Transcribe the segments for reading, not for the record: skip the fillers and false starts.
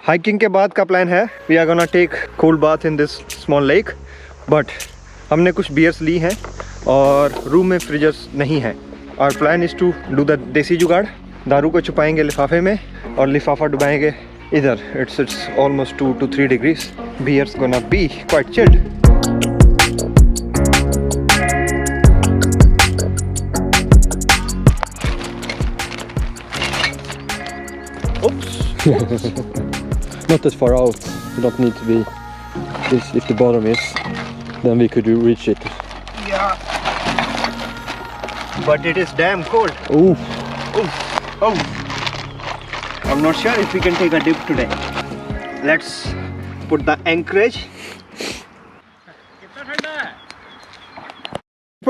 Hiking के बाद का प्लान है we are gonna take cold bath in this small lake, but हमने कुछ बियर्स ली हैं और रूम में फ्रीजर्स नहीं है। और plan is to do the desi jugaad, दारू को छुपाएंगे लिफाफे में और लिफाफा डुबाएंगे इधर। It's almost 2 to 3 degrees. Beer's gonna be quite chilled. Oops. Not that far out. You don't need to be. If the bottom is, then we could reach it. Yeah. But it is damn cold. Oh. Oh. Oh. I'm not sure if we can take a dip today. Let's put the anchorage.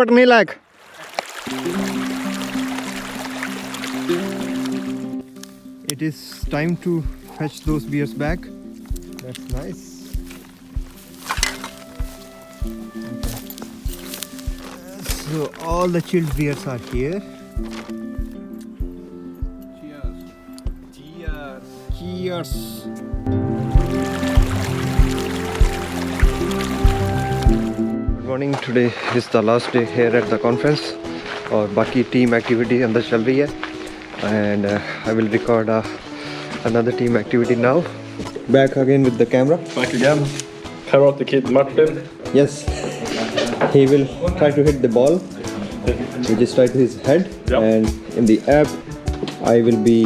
But me like. It is time to fetch those beers back. That's nice. So all the chilled beers are here. Cheers. Good morning. Today is the last day here at the conference और बाकी team activity अंदर चल रही है and I will record another team activity now. Back again with the camera. Back again. Karate Kid Martin. Yes. He will try to hit the ball which is tied to his head. Yep. And in the app I will be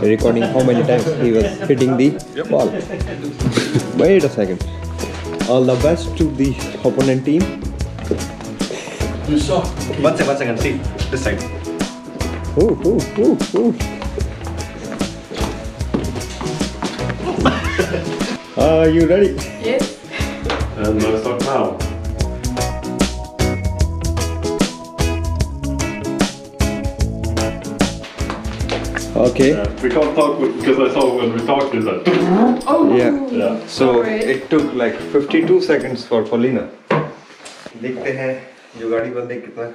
recording how many times he was hitting the ball. Wait a second. All the best to the opponent team. You saw. One second. See this side. Ooh. Are you ready? Yes. And start now. Okay. We can't talk because I saw when we talked is that. Oh. Yeah. So Sorry. it took like 52 seconds for Paulina. देखते हैं जुगाड़ी बंदे कितना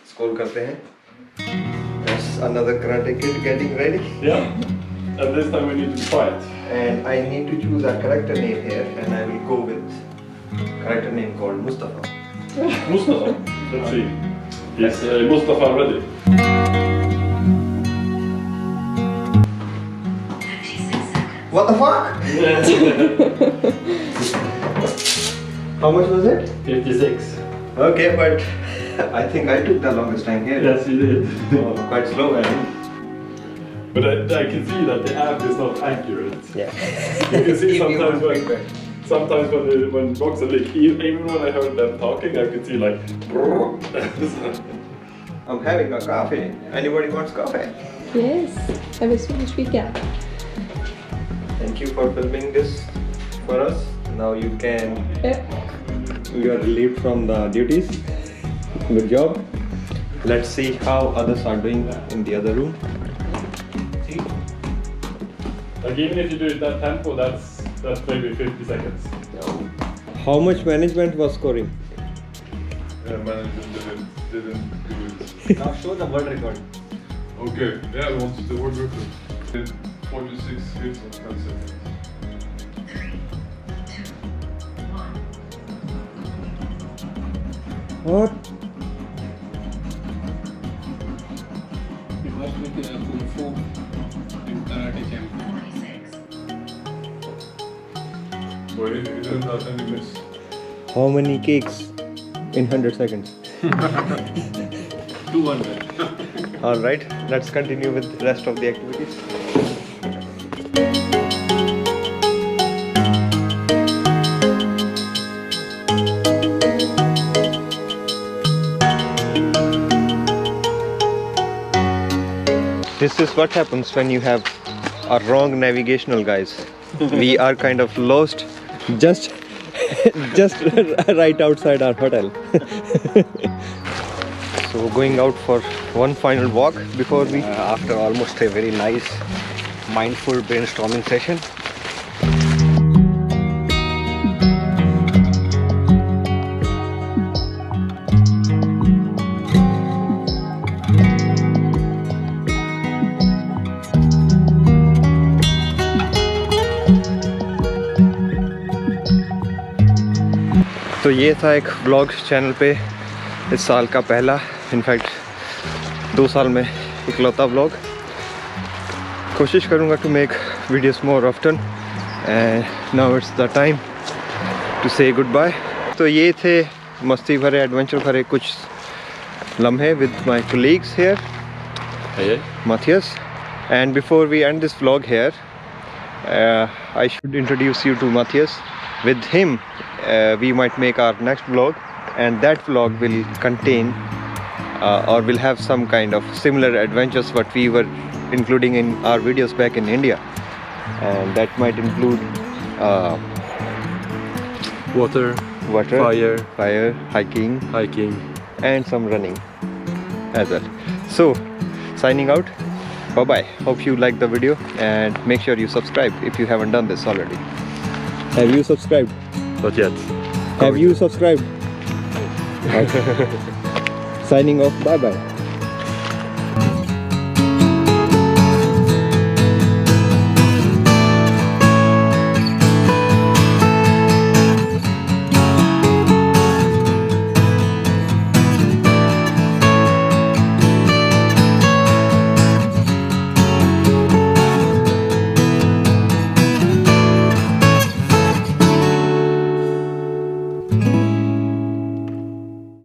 score करते हैं. That's another karate kid getting ready. Yeah. And this time we need to fight. And I need to choose a character name here, and I will go with character name called Mustafa. Mustafa. Let's see. Is Mustafa ready? What the fuck? How much was it? 56. Okay, but I think I took the longest time here. Yes, you did. Oh, quite slow, I think. But I can see that the app is not accurate. Yeah. You can see Give me one sometimes feedback. when boxer like even when I heard them talking, I could see like. I'm having a coffee. Anybody wants coffee? Yes. Have a Swedish fika. Thank you for filming this for us. Now you can. You are relieved from the duties. Good job. Let's see how others are doing in the other room. Like even if you do it that tempo, that's maybe 50 seconds. How much management was scoring? Yeah, management didn't do it. Now show the world record. Okay, yeah, we wanted the world record. 46 hits on 10 seconds. What? Vi har så mycket kung fu in karate camp. Boy, you didn't have any miss. How many cakes in 100 seconds? 200. Alright, let's continue with the rest of the activities. This is what happens when you have a wrong navigational guys. We are kind of lost just right outside our hotel. So going out for one final walk before we after almost a very nice mindful brainstorming session. तो ये था एक vlog channel पे इस साल का पहला, in fact 2 साल में इकलौता व्लॉग। कोशिश करूँगा to make videos more often and now it's the time to say goodbye. तो ये थे मस्ती भरे, एडवेंचर भरे कुछ लम्हे with my colleagues here, Matthias. And before we end this vlog here, I should introduce you to Matthias. With him, we might make our next vlog, and that vlog will contain or will have some kind of similar adventures what we were including in our videos back in India, and that might include Water, fire, hiking, and some running as well. So, signing out. Bye bye. Hope you liked the video, and make sure you subscribe if you haven't done this already. Have you subscribed? Not yet. Have you subscribed? Signing off. Bye bye.